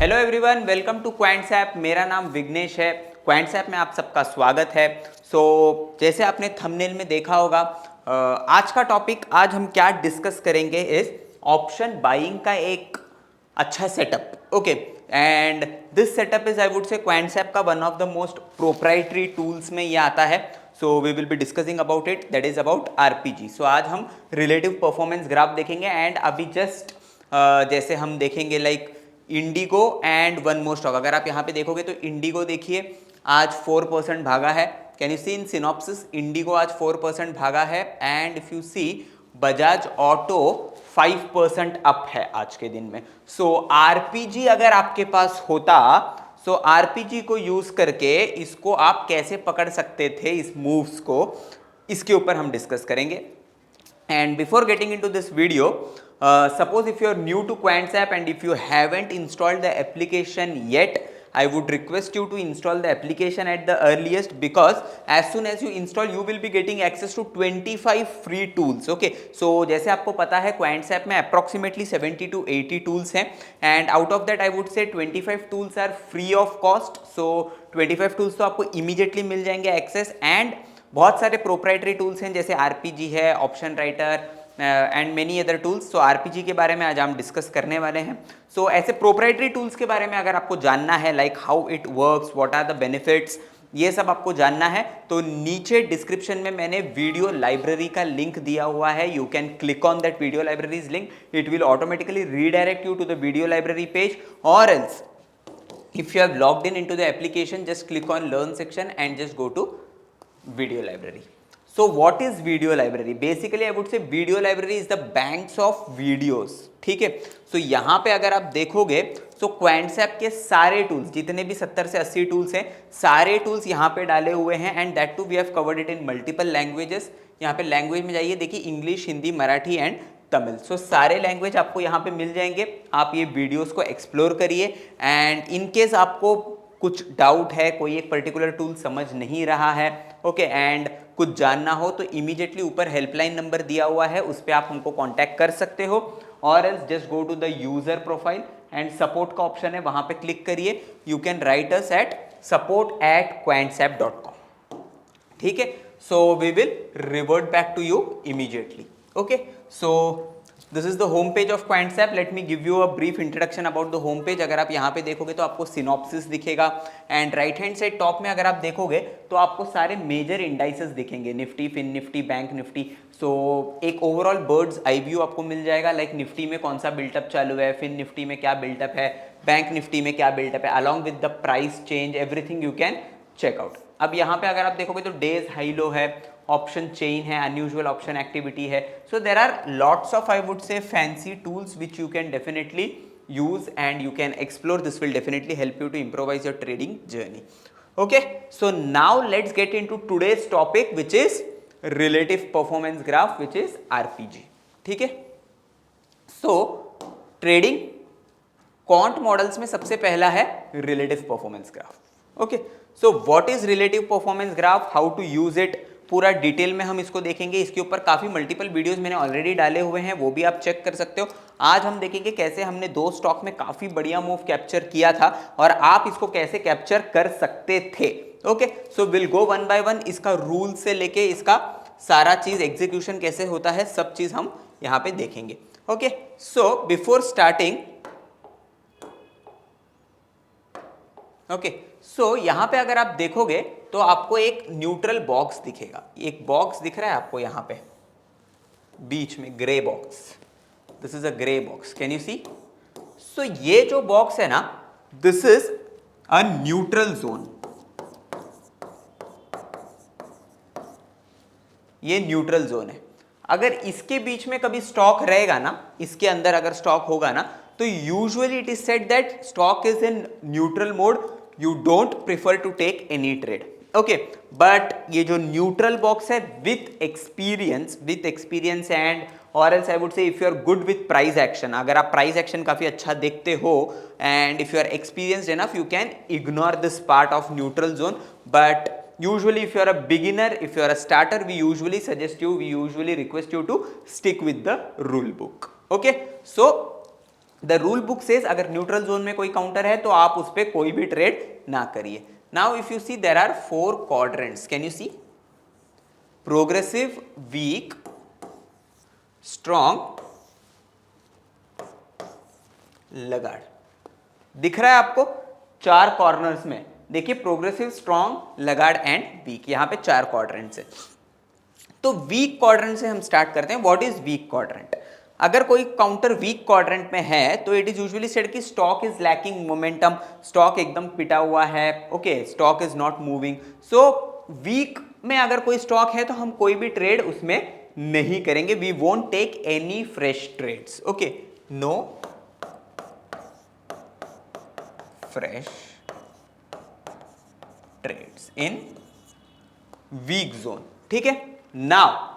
Hello everyone, welcome to Quants app. मेरा नाम विघ्नेश है। क्वांट्स ऐप में आप सबका स्वागत है। जैसे आपने थंबनेल में देखा होगा, आज का टॉपिक आज हम क्या डिस्कस करेंगे इज ऑप्शन बाइंग का एक अच्छा setup. Okay, and this setup is I would say quants app का one of the most proprietary tools में ये आता है। So we will be discussing about it, that is about RPG. सो आज हम रिलेटिव परफॉर्मेंस ग्राफ देखेंगे and अभी जस्ट जैसे हम देखेंगे like Indigo and one more stock. अगर आप यहाँ पे देखोगे तो इंडिगो देखिए आज 4% भागा है। Can you see in synopsis, Indigo आज 4% भागा है and if you see Bajaj Auto 5% up है आज के दिन में। सो आरपीजी अगर आपके पास होता, सो आरपीजी को यूज करके इसको आप कैसे पकड़ सकते थे, इस मूव्स को, इसके ऊपर हम डिस्कस करेंगे। And before getting into this video, suppose if you are new to Quants app and if you haven't installed the application yet, I would request you to install the application at the earliest, because as soon as you install you will be getting access to 25 free tools. Okay, so जैसे आपको पता है Quants app में approximately 70 to 80 tools हैं and out of that I would say 25 tools are free of cost. So 25 tools तो आपको immediately मिल जाएंगे access, and बहुत सारे प्रोप्राइटरी टूल्स हैं जैसे आरपीजी है, option writer and many other tools. So RPG के बारे में आज हम डिस्कस करने वाले हैं। सो ऐसे प्रोप्राइटरी टूल्स के बारे में अगर आपको जानना है, like how it works, what are the benefits, ये सब आपको जानना है तो नीचे डिस्क्रिप्शन में मैंने वीडियो लाइब्रेरी का लिंक दिया हुआ है। You can click on that video libraries link, it will automatically redirect you to the video library page, और else if you have logged in into the application, just click on learn section and just go to video library. So what is video library? Basically I would say video library is the banks of videos. ठीक है, so यहाँ पे अगर आप देखोगे तो quants app के सारे टूल्स, जितने भी 70 से 80 टूल्स हैं, सारे टूल्स यहाँ पे डाले हुए हैं and that too we have covered it in multiple languages. यहाँ पे लैंग्वेज में जाइए, देखिए English, Hindi, Marathi and Tamil. So सारे लैंग्वेज आपको यहाँ पे मिल जाएंगे। आप ये वीडियोस को एक्सप्लोर करिए एंड इन केस आपको कुछ डाउट है, कोई एक पर्टिकुलर टूल समझ नहीं रहा है, ओके, एंड कुछ जानना हो तो इमीडिएटली ऊपर हेल्पलाइन नंबर दिया हुआ है, उस पर आप हमको कांटेक्ट कर सकते हो, और else just go to the user profile and support का ऑप्शन है, वहां पे क्लिक करिए। You can write us at support@quantsapp.com। ठीक है, so we will revert back to you immediately. Okay, so this is the home page of Quants app. Let me give you a brief introduction about the home page. अगर आप यहाँ पे देखोगे तो आपको synopsis दिखेगा and right hand side top में अगर आप देखोगे तो आपको सारे मेजर इंडाइसेस दिखेंगे, Nifty, fin Nifty, bank Nifty. So एक ओवरऑल बर्ड्स आई व्यू आपको मिल जाएगा, लाइक निफ्टी में कौन सा बिल्टअप चालू है, फिन निफ्टी में क्या बिल्टअप है, बैंक निफ्टी में क्या बिल्टअप है, along with the price change, everything you can check out. अब यहाँ पे अगर आप देखोगे तो डेज हाई लो है, ऑप्शन चेन है, अनयूजुअल ऑप्शन एक्टिविटी है। So there are lots of I would say fancy tools which you can definitely use and you can explore. This will definitely help you to improvise your trading journey. Okay, so now let's get into today's topic which is relative performance graph, which is RPG. ठीक है, so trading quant models में सबसे पहला है relative performance graph. Okay, so what is relative performance graph, how to use it, पूरा detail में हम इसको देखेंगे। इसके ऊपर काफ़ी मल्टीपल वीडियोस मैंने ऑलरेडी डाले हुए हैं, वो भी आप चेक कर सकते हो। आज हम देखेंगे कैसे हमने 2 स्टॉक में काफ़ी बढ़िया मूव कैप्चर किया था और आप इसको कैसे कैप्चर कर सकते थे। Okay, so will go one by one, इसका रूल से लेके इसका सारा चीज़ एग्जीक्यूशन कैसे होता है, सब चीज़ हम यहाँ पे देखेंगे। Okay, so before starting, okay, so यहाँ पे अगर आप देखोगे तो आपको एक न्यूट्रल बॉक्स दिखेगा। एक बॉक्स दिख रहा है आपको यहाँ पे बीच में, grey box, this is a grey box, can you see? So ये जो बॉक्स है ना, this is a neutral zone. ये न्यूट्रल जोन है। अगर इसके बीच में कभी स्टॉक रहेगा ना, इसके अंदर अगर स्टॉक होगा ना, तो usually it is said that stock is in neutral mode, you don't prefer to take any trade. Okay, but ये जो न्यूट्रल बॉक्स है विथ एक्सपीरियंस एंड और else I would say if you are good with price action, अगर आप price action काफी अच्छा देखते हो and if you are experienced enough, you can ignore this part of neutral zone. But usually if you are a beginner, if you are a starter, we usually request you to stick with the rule book. Okay, so the rule book says अगर neutral zone में कोई counter है तो आप उस पर कोई भी ट्रेड ना करिए। Now if you see there are 4 quadrants, can you see? Progressive, weak, strong, laggard. दिख रहा है आपको 4 कॉर्नर्स में? देखिए progressive, strong, laggard and weak, यहां पे 4 क्वाड्रेंट्स है। तो वीक क्वाड्रेंट से हम स्टार्ट करते हैं। What is weak quadrant? अगर कोई काउंटर वीक क्वाड्रेंट में है तो इट इज यूजुअली सेड कि stock is lacking momentum, stock एकदम पिटा हुआ है, okay, stock is not moving. So weak में अगर कोई स्टॉक है तो हम कोई भी ट्रेड उसमें नहीं करेंगे, we won't take any fresh trades, okay, no fresh trades in weak zone, ठीक है। Now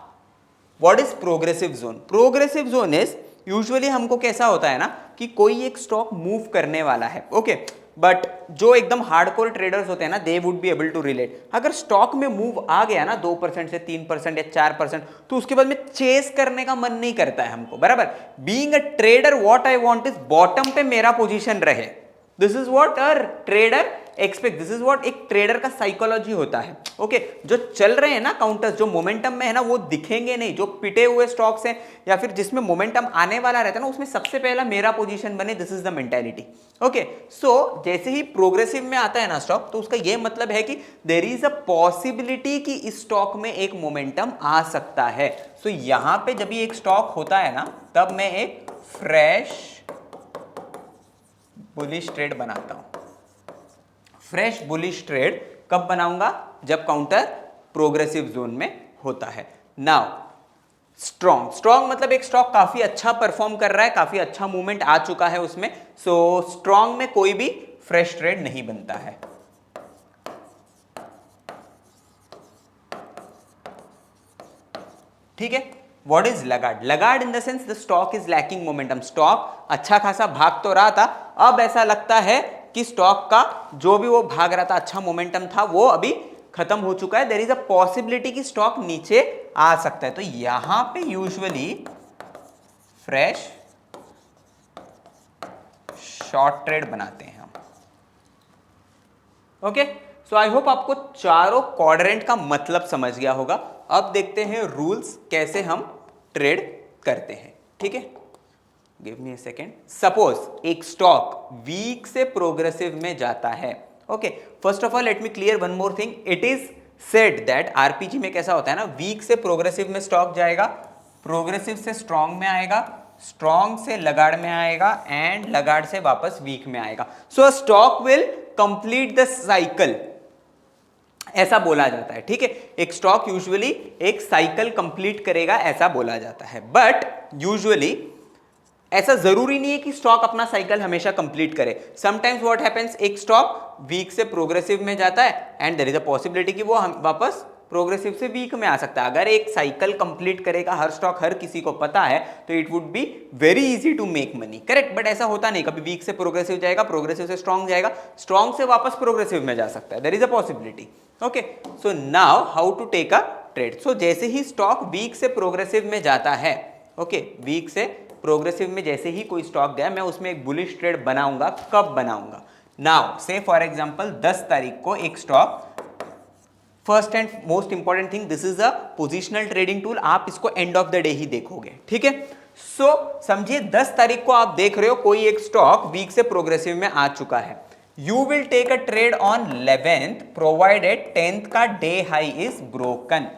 what is progressive zone? Progressive zone is usually हमको कैसा होता है ना कि कोई एक स्टॉक मूव करने वाला है, ओके, बट जो एकदम हार्डकोर ट्रेडर्स होते हैं ना, they would be able to relate. अगर स्टॉक में मूव आ गया ना 2% से 3% या 4%, तो उसके बाद में चेस करने का मन नहीं करता है हमको, बराबर। Being a trader what I want is bottom पे मेरा पोजीशन रहे, this is what a trader expect, this is what एक ट्रेडर का साइकोलॉजी होता है, ओके। जो चल रहे हैं ना काउंटर्स, जो मोमेंटम में है ना, वो दिखेंगे नहीं। जो पिटे हुए स्टॉक्स हैं या फिर जिसमें मोमेंटम आने वाला रहता है ना, उसमें सबसे पहला मेरा पोजीशन बने, this is the mentality, okay. So जैसे ही प्रोग्रेसिव में आता है ना स्टॉक, तो उसका ये मतलब है कि देयर इज अ पॉसिबिलिटी कि इस स्टॉक में एक मोमेंटम आ सकता है। सो यहां पे जब भी एक स्टॉक होता है ना, तब मैं एक फ्रेश बुलिश ट्रेड बनाता हूं। फ्रेश बुलिश ट्रेड कब बनाऊंगा? जब काउंटर प्रोग्रेसिव जोन में होता है। नाउ स्ट्रॉन्ग, स्ट्रॉन्ग मतलब एक स्टॉक काफी अच्छा परफॉर्म कर रहा है, काफी अच्छा मूवमेंट आ चुका है उसमें, सो स्ट्रॉन्ग में कोई भी फ्रेश ट्रेड नहीं बनता है। ठीक है। What is laggard? Laggard in the sense the stock is lacking momentum, stock अच्छा खासा भाग तो रहा था, अब ऐसा लगता है कि स्टॉक का जो भी वो भाग रहा था, अच्छा मोमेंटम था, वो अभी खत्म हो चुका है, देयर इज अ पॉसिबिलिटी कि स्टॉक नीचे आ सकता है। तो यहां पे यूजुअली फ्रेश शॉर्ट ट्रेड बनाते हैं हम, ओके। सो आई होप आपको चारों क्वाड्रेंट का मतलब समझ गया होगा। अब देखते हैं रूल्स कैसे हम ट्रेड करते हैं, ठीक है। Give me a second. Suppose एक स्टॉक वीक से प्रोग्रेसिव में जाता है, okay. First of all let me clear one more thing, it is said that RPG में कैसा होता है ना, वीक से प्रोग्रेसिव में स्टॉक जाएगा, प्रोग्रेसिव से स्ट्रॉन्ग में आएगा, स्ट्रॉन्ग से लगाड़ में आएगा एंड लगाड़ से वापस वीक में आएगा। सो stock will complete the cycle, ऐसा बोला जाता है, ठीक है। एक स्टॉक यूजुअली एक साइकिल कंप्लीट करेगा, ऐसा बोला जाता है। बट यूजुअली ऐसा जरूरी नहीं है कि स्टॉक अपना साइकिल हमेशा कंप्लीट करे। समटाइम्स व्हाट हैपेंस, एक स्टॉक वीक से प्रोग्रेसिव में जाता है and there is a possibility कि वो वापस प्रोग्रेसिव से वीक में आ सकता है। अगर एक साइकिल कंप्लीट करेगा हर स्टॉक, हर किसी को पता है, तो it would be very easy to make money, correct. But ऐसा होता नहीं, कभी वीक से प्रोग्रेसिव जाएगा, प्रोग्रेसिव से स्ट्रॉन्ग जाएगा, स्ट्रॉन्ग से वापस प्रोग्रेसिव में जा सकता है, there is a possibility, okay. So now how to take a trade. So जैसे ही स्टॉक वीक से प्रोग्रेसिव में जाता है, ओके, वीक से प्रोग्रेसिव में जैसे ही कोई स्टॉक गया, मैं उसमें एक बुलिश ट्रेड बनाऊंगा। कब बनाऊंगा? नाउ से फॉर एग्जांपल 10 तारीख को एक stock, first and most important thing, this is a positional trading tool, आप इसको एंड ऑफ द डे ही देखोगे, ठीक है। सो समझिए 10 तारीख को आप देख रहे हो कोई एक स्टॉक वीक से प्रोग्रेसिव में आ चुका है। You will take a trade on 11th provided 10th का डे हाई इज ब्रोकन।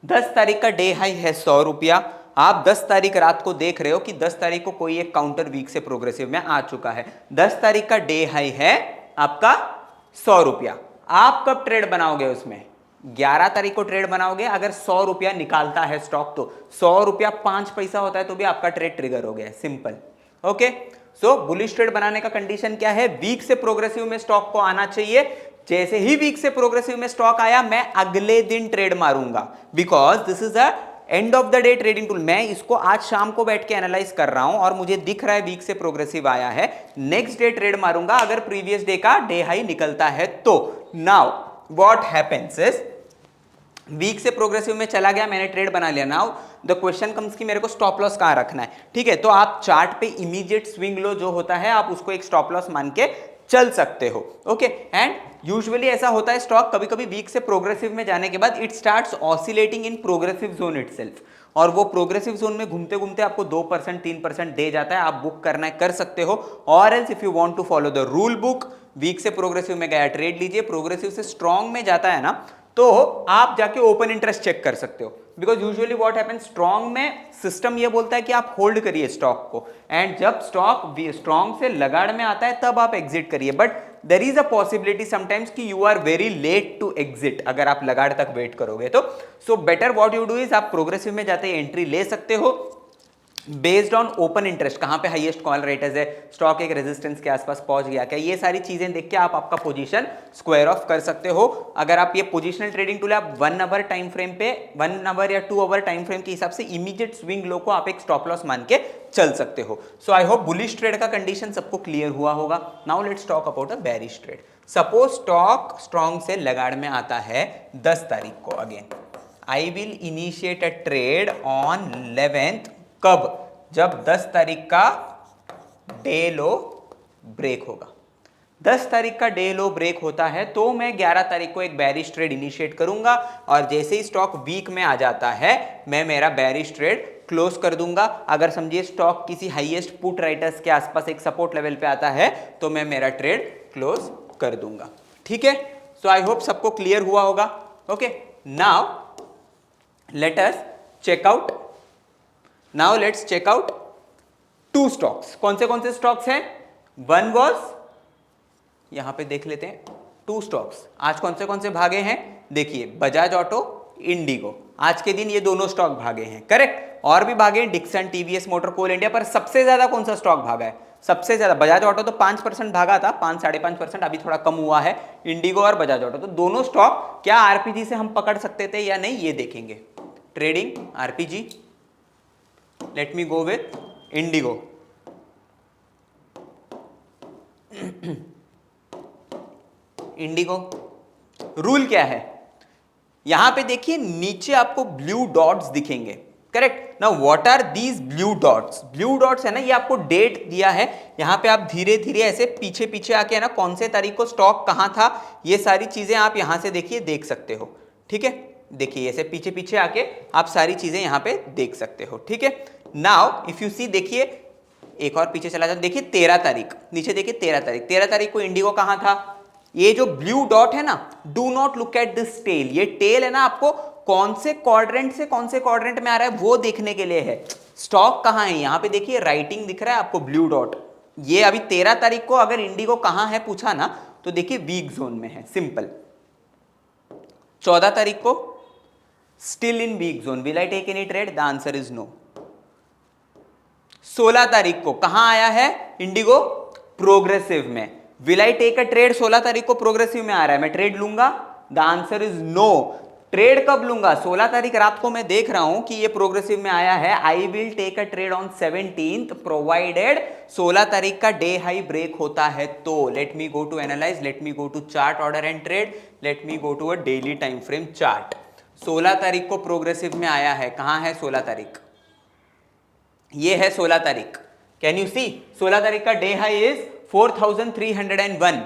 10 तारीख का डे हाई है 100 रुपया, आप 10 तारीख रात को देख रहे हो कि 10 तारीख को कोई एक काउंटर वीक से प्रोग्रेसिव में आ चुका है। 10 तारीख का डे हाई है आपका 100 रुपया, आप कब ट्रेड बनाओगे उसमें? 11 तारीख को ट्रेड बनाओगे। अगर 100 रुपया निकालता है स्टॉक, तो 100 रुपया 5 पैसा होता है तो भी आपका ट्रेड ट्रिगर हो गया, सिंपल, ओके। सो बुलिश ट्रेड बनाने का कंडीशन क्या है? वीक से प्रोग्रेसिव में स्टॉक को आना चाहिए। जैसे ही वीक से प्रोग्रेसिव में स्टॉक आया, मैं अगले दिन ट्रेड मारूंगा, because this is a end of the day trading tool. मैं इसको आज शाम को बैठ के एनालाइज कर रहा हूं और मुझे दिख रहा है वीक से प्रोग्रेसिव आया है, नेक्स्ट डे ट्रेड मारूंगा अगर प्रीवियस डे का डे हाई निकलता है तो। Now what happens is, weak से प्रोग्रेसिव में चला गया, मैंने ट्रेड बना लिया। नाउ द क्वेश्चन कम्स कि मेरे को स्टॉप लॉस कहाँ रखना है, ठीक है। तो आप चार्ट पे इमीडिएट स्विंग लो जो होता है आप उसको एक स्टॉप लॉस मान के चल सकते हो, ओके। एंड यूजुअली ऐसा होता है स्टॉक कभी कभी वीक से प्रोग्रेसिव में जाने के बाद it starts oscillating in progressive zone itself, और वो प्रोग्रेसिव जोन में घूमते घूमते आपको 2% 3% दे जाता है। आप बुक करना है कर सकते हो, और else if you want to follow the rule book, weak से प्रोग्रेसिव में गया ट्रेड लीजिए, प्रोग्रेसिव से स्ट्रॉन्ग में जाता है ना तो आप जाके ओपन इंटरेस्ट चेक कर सकते हो। Because usually what happens, strong में सिस्टम ये बोलता है कि आप होल्ड करिए स्टॉक को, एंड जब स्टॉक स्ट्रॉन्ग से लगाड़ में आता है तब आप एग्जिट करिए। But there is a possibility sometimes कि you are very late to exit अगर आप लगाड़ तक वेट करोगे तो। So better what you do is आप प्रोग्रेसिव में जाते एंट्री ले सकते हो बेस्ड ऑन ओपन इंटरेस्ट, कहां पे हाईएस्ट कॉल रेटर्स है, स्टॉक एक रेजिस्टेंस के आसपास पहुंच गया क्या, ये सारी चीजें देख के आप आपका पोजीशन स्क्वायर ऑफ कर सकते हो। अगर आप ये पोजीशनल ट्रेडिंग टूल आप 1 आवर टाइम फ्रेम पे 1 आवर या 2 आवर टाइम फ्रेम के हिसाब से इमीडिएट स्विंग लो को आप एक स्टॉप लॉस मान के चल सकते हो। सो आई होप बुलिश ट्रेड का कंडीशन सबको क्लियर हुआ होगा। Now let's talk about a bearish trade. Suppose stock strong से लगाड़ में आता है 10 तारीख को, again I will initiate a trade on 11th, कब, जब 10 तारीख का डे लो ब्रेक होगा। 10 तारीख का डे लो ब्रेक होता है तो मैं 11 तारीख को एक बेरिश ट्रेड इनिशिएट करूंगा, और जैसे ही स्टॉक वीक में आ जाता है मैं मेरा बेरिश ट्रेड क्लोज कर दूंगा। अगर समझिए स्टॉक किसी हाईएस्ट पुट राइटर्स के आसपास एक सपोर्ट लेवल पे आता है तो मैं मेरा ट्रेड क्लोज कर दूंगा, ठीक है। सो आई होप सबको क्लियर हुआ होगा, okay. Now let us check out, now let's check out 2 stocks. कौन से स्टॉक्स हैं, वन वॉज, यहां पे देख लेते हैं 2 स्टॉक्स आज कौन से भागे हैं, देखिए बजाज ऑटो, इंडिगो, आज के दिन ये दोनों स्टॉक भागे हैं, करेक्ट। और भी भागे हैं डिक्सन, टीवीएस मोटर, कोल इंडिया, पर सबसे ज्यादा कौन सा स्टॉक भागा है, सबसे ज्यादा बजाज ऑटो तो 5% भागा था, 5-5.5%, अभी थोड़ा कम हुआ है। इंडिगो और बजाज ऑटो, तो दोनों स्टॉक क्या आरपीजी से हम पकड़ सकते थे या नहीं ये देखेंगे। Trading RPG, let me go with Indigo. Indigo rule क्या है, यहां पे देखिए नीचे आपको ब्लू डॉट्स दिखेंगे, करेक्ट ना। What are these blue dots, blue dots है ना, ये आपको डेट दिया है। यहां पे आप धीरे धीरे ऐसे पीछे पीछे आके है ना कौन से तारीख को स्टॉक कहां था, ये सारी चीजें आप यहां से देखिए देख सकते हो, ठीक है। देखिए ऐसे पीछे पीछे आके आप सारी चीजें यहां पे देख सकते हो, ठीक है। नाउ इफ यू सी, देखिए एक और पीछे चला जाओ, देखिए 13 तारीख, नीचे देखिए 13 तारीख को इंडिगो कहां था, ये जो ब्लू डॉट है ना, do not look at this tail, ये टेल है ना आपको कौन से क्वाड्रेंट से कौन से क्वाड्रेंट में आ रहा है वो देखने के लिए है। स्टॉक कहां है, यहां पे देखिए राइटिंग दिख रहा है आपको ब्लू डॉट, ये अभी 13 तारीख को अगर इंडिगो कहां है पूछा ना तो देखिए वीक जोन में है, सिंपल। 14 तारीख को still in weak zone, will I take any trade, the answer is no. 16 तारीख को कहां आया है इंडिगो, प्रोग्रेसिव में, will I take a trade, 16 तारीख को प्रोग्रेसिव में आ रहा है, मैं ट्रेड लूंगा, the answer is no. Trade कब लूंगा, 16 तारीख रात को मैं देख रहा हूं कि ये प्रोग्रेसिव में आया है, I will take a trade on 17th provided 16 तारीख का डे हाई ब्रेक होता है तो। Let me go to analyse, let me go to chart order and trade, let me go to a daily time frame chart. 16 तारीख को progressive में आया है, कहां है 16 तारीख, ये है 16 तारीख, कैन यू सी, 16 तारीख का डे हाई इज 4301,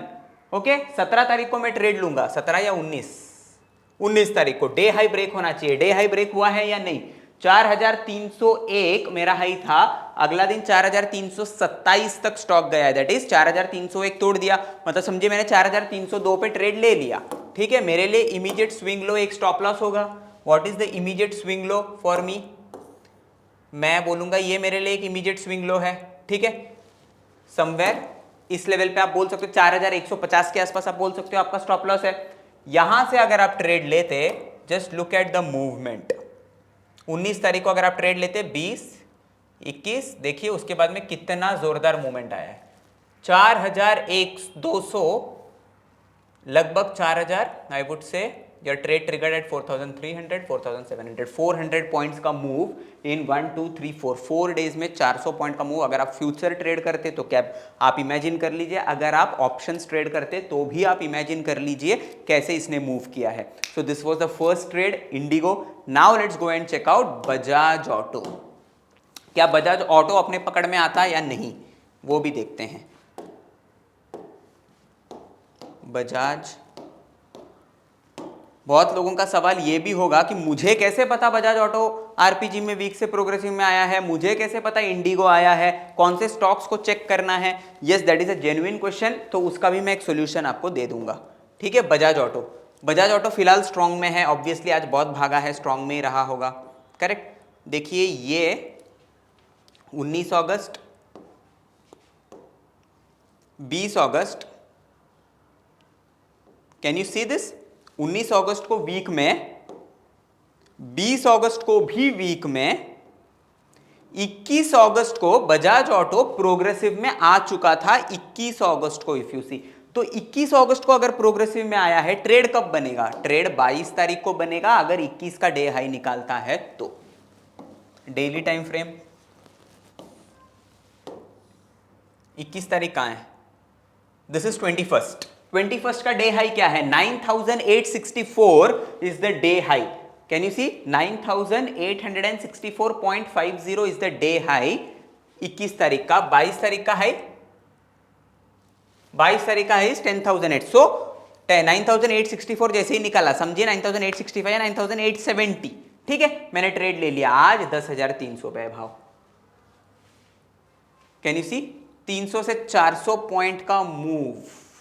ओके। 17 तारीख को मैं ट्रेड लूंगा, 17 या 19 तारीख को डे हाई ब्रेक होना चाहिए, डे हाई ब्रेक हुआ है या नहीं, 4301 मेरा हाई था, अगला दिन 4327 तक स्टॉक गया, दैट इज 4301 तोड़ दिया, मतलब समझिए मैंने 4302 पे ट्रेड ले लिया, ठीक है। मेरे लिए इमीडिएट स्विंग लो एक स्टॉप लॉस होगा। What is the immediate swing low for me, मैं बोलूंगा ये मेरे लिए एक इमीडिएट स्विंग लो है, ठीक है। समवेयर इस लेवल पे आप बोल सकते हो 4150 के आसपास आप बोल सकते हो आपका स्टॉप लॉस है। यहां से अगर आप ट्रेड लेते, just look at the movement, 19 तारीख को अगर आप ट्रेड लेते 20, 21, देखिए उसके बाद में कितना जोरदार मूवमेंट आया है, 4200 लगभग 4000 I would say your trade triggered at 4300, 4700, 400 points का मूव इन 1 2 3 4 डेज में 400 पॉइंट का मूव। अगर आप फ्यूचर ट्रेड करते तो क्या आप इमेजिन कर लीजिए, अगर आप ऑप्शंस ट्रेड करते तो भी आप इमेजिन कर लीजिए कैसे इसने मूव किया है। So this was the first trade Indigo. Now let's go and check out Bajaj Auto. क्या बजाज ऑटो अपने पकड़ में आता है या नहीं, वो भी देखते हैं। बजाज, बहुत लोगों का सवाल ये भी होगा कि मुझे कैसे पता बजाज ऑटो आरपीजी में वीक से प्रोग्रेसिव में आया है, मुझे कैसे पता इंडिगो आया है, कौन से स्टॉक्स को चेक करना है। Yes, that is a genuine question, तो उसका भी मैं एक सोल्यूशन आपको दे दूंगा। ठीक है, बजाज ऑटो फिलहाल स्ट्रॉन्ग में है, ऑब्वियसली आज बहुत भागा है, स्ट्रॉन्ग में ही रहा होगा। करेक्ट। देखिए ये 19 अगस्त, 20 अगस्त, कैन यू सी दिस? 19 अगस्त को वीक में, 20 अगस्त को भी वीक में, 21 अगस्त को बजाज ऑटो प्रोग्रेसिव में आ चुका था। 21 अगस्त को इफ यू सी, तो 21 अगस्त को अगर प्रोग्रेसिव में आया है, ट्रेड कब बनेगा? ट्रेड 22 तारीख को बनेगा, अगर 21 का डे हाई निकालता है तो। डेली टाइम फ्रेम 21 तारीख कहां है? दिस इज 21st का डे हाई क्या है? 9864 is the day high. Can you see? 9864.50 is the day high 21 तारीख का। 22 तारीख का हाई, 22 तारीख का हाई 10,008। सो 9864 जैसे ही निकाला, समझिए 9865 या 9870। ठीक है, मैंने ट्रेड ले लिया, आज 10,300 पे भाव। कैन यू सी? 300 से 400 पॉइंट का मूव,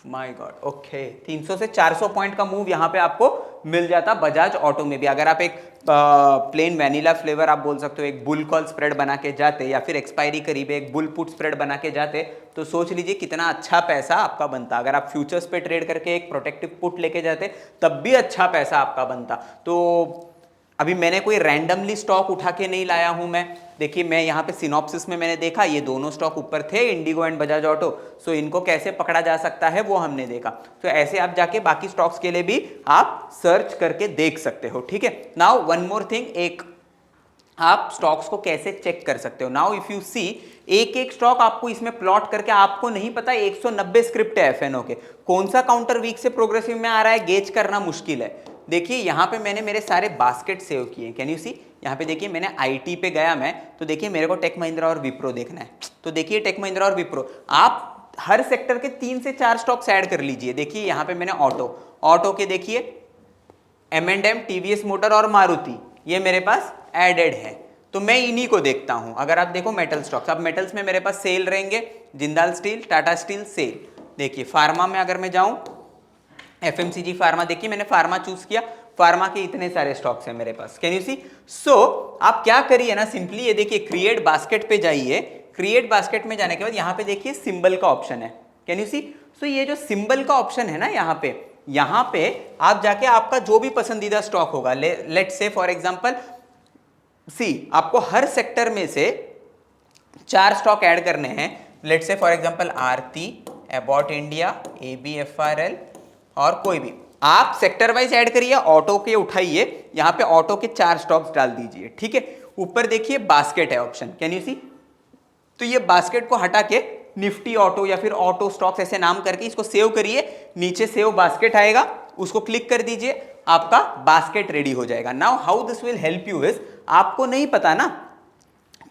माय गॉड। ओके, 300 से 400 पॉइंट का मूव यहां पे आपको मिल जाता बजाज ऑटो में भी। अगर आप एक प्लेन वैनिला फ्लेवर आप बोल सकते हो, एक बुल कॉल स्प्रेड बना के जाते, या फिर एक्सपायरी करीब एक बुल पुट स्प्रेड बना के जाते, तो सोच लीजिए कितना अच्छा पैसा आपका बनता। अगर आप फ्यूचर्स पे ट्रेड करके एक प्रोटेक्टिव पुट लेके जाते, तब भी अच्छा पैसा आपका बनता। तो अभी मैंने कोई रैंडमली स्टॉक उठा के नहीं लाया हूं मैं। देखिए मैं यहाँ पे सिनॉप्सिस में मैंने देखा ये दोनों स्टॉक ऊपर थे, इंडिगो एंड बजाज ऑटो। सो इनको कैसे पकड़ा जा सकता है वो हमने देखा। तो ऐसे आप जाके बाकी स्टॉक्स के लिए भी आप सर्च करके देख सकते हो। ठीक है, नाउ वन मोर थिंग, एक आप स्टॉक्स को कैसे चेक कर सकते हो। नाउ इफ यू सी, एक एक स्टॉक आपको इसमें प्लॉट करके, आपको नहीं पता 190 स्क्रिप्ट है एफएनओ के, कौन सा काउंटर वीक से प्रोग्रेसिव में आ रहा है गेज करना मुश्किल है। देखिए यहाँ पे मैंने मेरे सारे बास्केट सेव किए, कैन यू सी? यहाँ पे देखिए मैंने आईटी पे गया मैं, तो देखिए मेरे को टेक महिंद्रा और विप्रो देखना है, तो देखिए टेक महिंद्रा और विप्रो, आप हर सेक्टर के 3 से 4 स्टॉक्स ऐड कर लीजिए। देखिए यहाँ पे मैंने ऑटो के देखिए M&M, टीवीएस मोटर और मारुति, ये मेरे पास एडेड है, तो मैं इन्हीं को देखता हूं। अगर आप देखो मेटल स्टॉक्स, अब मेटल्स में मेरे पास सेल रहेंगे, जिंदाल स्टील, टाटा स्टील, सेल। देखिए फार्मा में अगर मैं जाऊं, एफएमसीजी फार्मा, देखिए मैंने फार्मा चूज किया, फार्मा के इतने सारे स्टॉक्स हैं मेरे पास। Can you see? सो आप क्या करिए ना, सिंपली ये देखिए क्रिएट बास्केट पे जाइए। क्रिएट बास्केट में जाने के बाद यहाँ पे देखिए सिंबल का ऑप्शन है, कैन यू सी? सो ये जो सिंबल का ऑप्शन है ना यहाँ पे आप जाके आपका जो भी पसंदीदा स्टॉक होगा, लेट्स से फॉर एग्जांपल सी, आपको हर सेक्टर में से 4 स्टॉक ऐड करने हैं। Let's say for example Aarti, Abbott India, ABFRL और कोई भी, आप सेक्टर वाइज ऐड करिए। ऑटो के उठाइए, यहाँ पे ऑटो के 4 स्टॉक्स डाल दीजिए। ठीक है, ऊपर देखिए बास्केट है ऑप्शन, कैन यू सी? तो ये बास्केट को हटा के निफ्टी ऑटो या फिर ऑटो स्टॉक्स ऐसे नाम करके इसको सेव करिए, नीचे सेव बास्केट आएगा, उसको क्लिक कर दीजिए, आपका बास्केट रेडी हो जाएगा। Now how this will help you is, आपको नहीं पता ना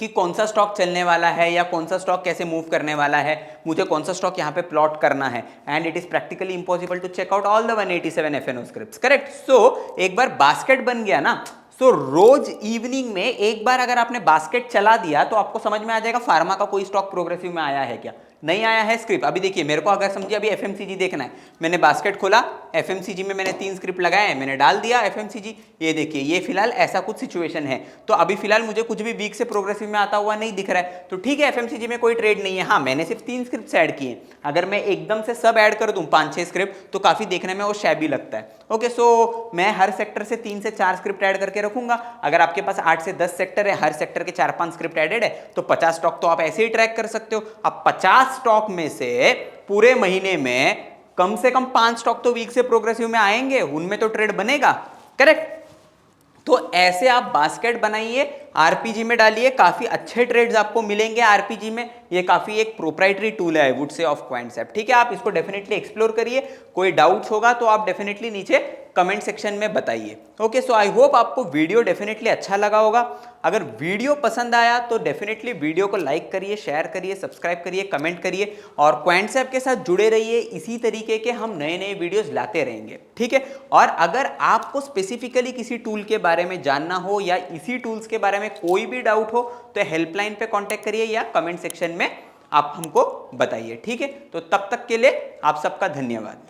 कि कौन सा स्टॉक चलने वाला है या कौन सा स्टॉक कैसे मूव करने वाला है, मुझे कौन सा स्टॉक यहाँ पे प्लॉट करना है, and it is practically impossible to check out all the 187 FNO scripts. Correct. So एक बार बास्केट बन गया ना, सो रोज इवनिंग में एक बार अगर आपने बास्केट चला दिया तो आपको समझ में आ जाएगा फार्मा का कोई स्टॉक प्रोग्रेसिव में आया है क्या, नहीं आया है स्क्रिप्ट। अभी देखिए मेरे को अगर समझिए अभी एफएमसीजी देखना है, मैंने बास्केट खोला, एफएमसीजी में मैंने 3 स्क्रिप्ट लगाए हैं, मैंने डाल दिया एफएमसीजी। ये देखिए ये फिलहाल ऐसा कुछ सिचुएशन है, तो अभी फिलहाल मुझे कुछ भी वीक से प्रोग्रेसिव में आता हुआ नहीं दिख रहा है, तो ठीक है एफएमसीजी में कोई ट्रेड नहीं है। हाँ मैंने सिर्फ 3 स्क्रिप्ट ऐड किए, अगर मैं एकदम से सब ऐड कर दूं 5-6 स्क्रिप्ट तो काफी देखने में वो शैबी लगता है। ओके, सो मैं हर सेक्टर से 3 से 4 स्क्रिप्ट ऐड करके रखूंगा। अगर आपके पास 8 से 10 सेक्टर है, हर सेक्टर के 4-5 स्क्रिप्ट एडेड है, तो 50 स्टॉक तो आप ऐसे ही ट्रैक कर सकते हो। अब 50 स्टॉक में से पूरे महीने में कम से कम 5 स्टॉक तो वीक से प्रोग्रेसिव में आएंगे, उनमें तो ट्रेड बनेगा, करेक्ट। तो ऐसे आप बास्केट बनाइए, आरपीजी में डालिए, काफी अच्छे ट्रेड्स आपको मिलेंगे आरपीजी में। ये काफी एक प्रोप्राइटरी टूल है आई वुड से ऑफ क्वांटसेप, ठीक है। आप इसको डेफिनेटली एक्सप्लोर करिए, कोई डाउट्स होगा तो आप डेफिनेटली नीचे कमेंट सेक्शन में बताइए। ओके, सो आई होप आपको वीडियो डेफिनेटली अच्छा लगा होगा। अगर वीडियो पसंद आया तो डेफिनेटली वीडियो को लाइक करिए, शेयर करिए, सब्सक्राइब करिए, कमेंट करिए और क्वांटसेप के साथ जुड़े रहिए। इसी तरीके के हम नए नए वीडियोस लाते रहेंगे, ठीक है। और अगर आपको स्पेसिफिकली किसी टूल के बारे में जानना हो या इसी टूल्स के बारे में कोई भी डाउट हो तो हेल्पलाइन पे कांटेक्ट करिए या कमेंट सेक्शन में आप हमको बताइए, ठीक है। तो तब तक के लिए आप सबका धन्यवाद।